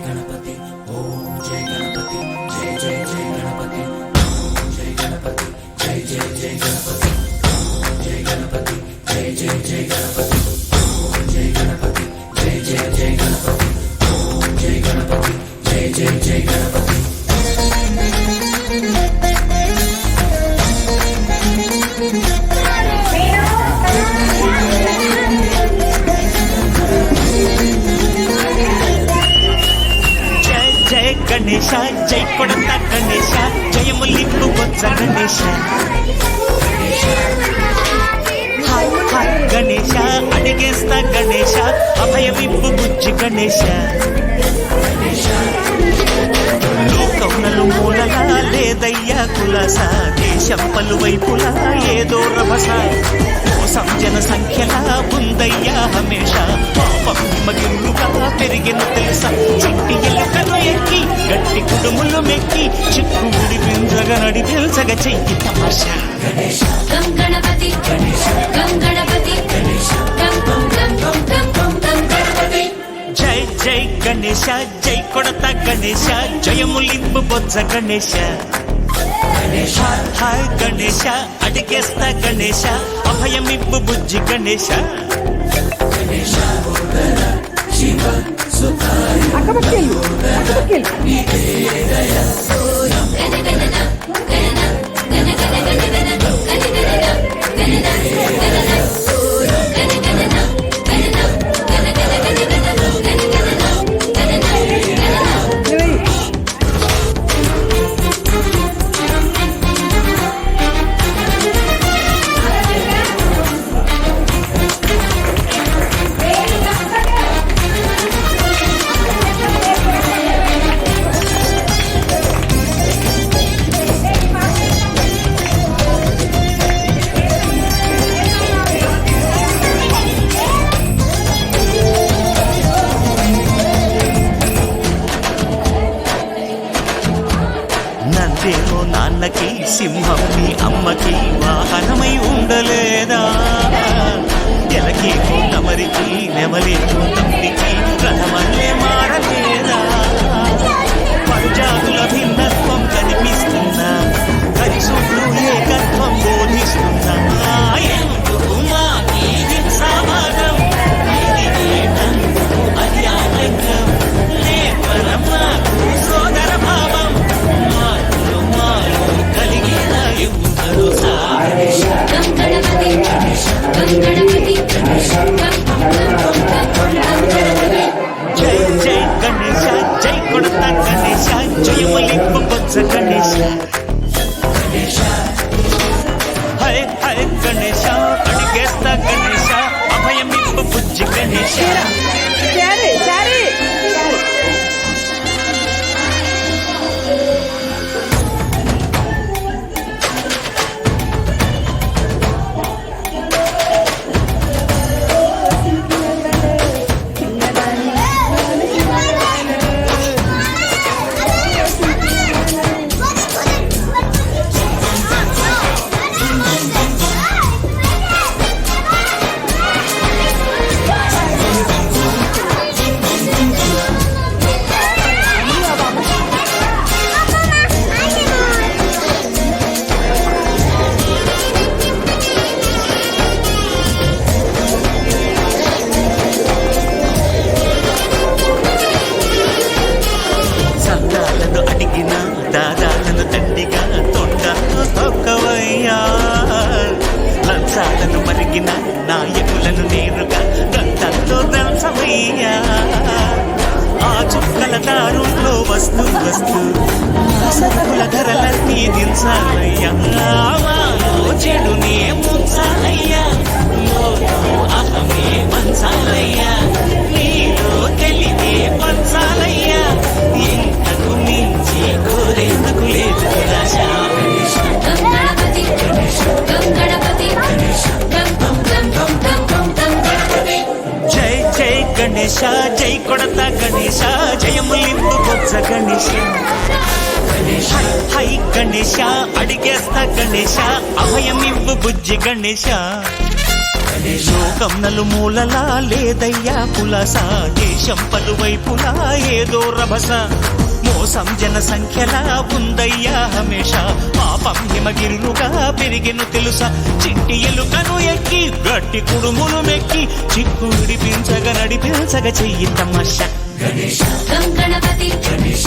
गणपति ओम जय गणपति जय जय जय गणपति ओम जय गणपति जय जय जय गणपति ओम जय गणपति जय जय जय गणपति ओम जय गणपति जय जय जय गणपति ओम जय गणपति जय जय जय गणपति। గణేశ జై కొడత గణేశ జయములింపు బొజ్జ గణేశ హాయ్ హాయ్ గణేశ అడిగేస్తా గణేశ అభయమింపు బుజ్జి గణేశ లోకమునలు మూలలా లేదయ్యా కులస దేశం పలువైపులా ఏదో రభస కోసం జన సంఖ్యలా ఉందయ్యా హమేష పాపం మగిరుగా పెరిగిన తెలుసా చిట్టి ఎలుకను ఎక్కి గట్టి కుడుములు మెక్కి చిక్కు ఉడి పింజగ నడి తెలుసగ చెయ్యి తమాషా గణేశ గం గణపతి గణేశ గం గణపతి గణేశ గం గం గం గం గం గం గణపతి జై జై గణేశ జై కొడత గణేశ జయములింపు బొజ్జ గణేశ హాయ్ గణేశ అడిగేస్తా గణేశ అభయమిప్పు బుజ్జి గణేశ శివ సుతాయ నందేమో నాన్నకి సింహం నీ అమ్మకి వాహనమై ఉండలేదా ఎలకేమో తమరికి నెమలేమో తండ్రికి రథమల్లే మారలేదా పంజాబుల భిన్నత్వం కనిపిస్తున్నా కలిసుడు ఏకత్వం బోధిస్తున్నా ఎందుకు మాకి హింసావాదం అది ఆటంకం లేపరం మాకు సోదర భావం గం గణపతి గం గణపతి గణేశ గం గం గం గం గణపతి జై జై గణేశ జై కొడత గణేశ జయములింపు బొజ్జ గణేశ హై హై గణేశ అడిగేస్తా గణేశ అభయమిప్పు బుజ్జి గణేశ దాదాలను తండ్రిగా తొండను తొక్కవయ్యా లంచాలను మరిగిన నాయకులను నేరుగా గంటల్లో దంచవయ్యా ఆ చుక్కల దారుల్లో వస్తూ వస్తూ సరుకుల ధరలన్నీ దించాలయ్యా చెడునే ముంచాలయ్యా అహమే పంచాలయ్యా నీలో తెలివే పంచాలయ్యా ఇంతకు మించి కోరేందుకు లేదు గం గణపతి గం గణపతి గం గం గం గం గం గం గణపతి జై జై గణేశ జై కొడత గణేశ జయములింపు బొజ్జ గణేశ హై గణేశ అడిగేస్తా గణేశ అభయమివ్వు బుజ్జి గణేశ లోకం నలుమూలలా లేదయ్యా పులస, దేశం పలువైపులా ఏదో రభస, మోసం జన సంఖ్యలా ఉందయ్యా హమేష, పాపం హిమగిరులుగా పెరిగెను తెలుసా, చిట్టి ఎలుకను ఎక్కి గట్టి కుడుములు మెక్కి, చిక్కు విడిపించగ నడిపించగ చెయ్యి తమాష. గణేశ గం గణపతి గణేశ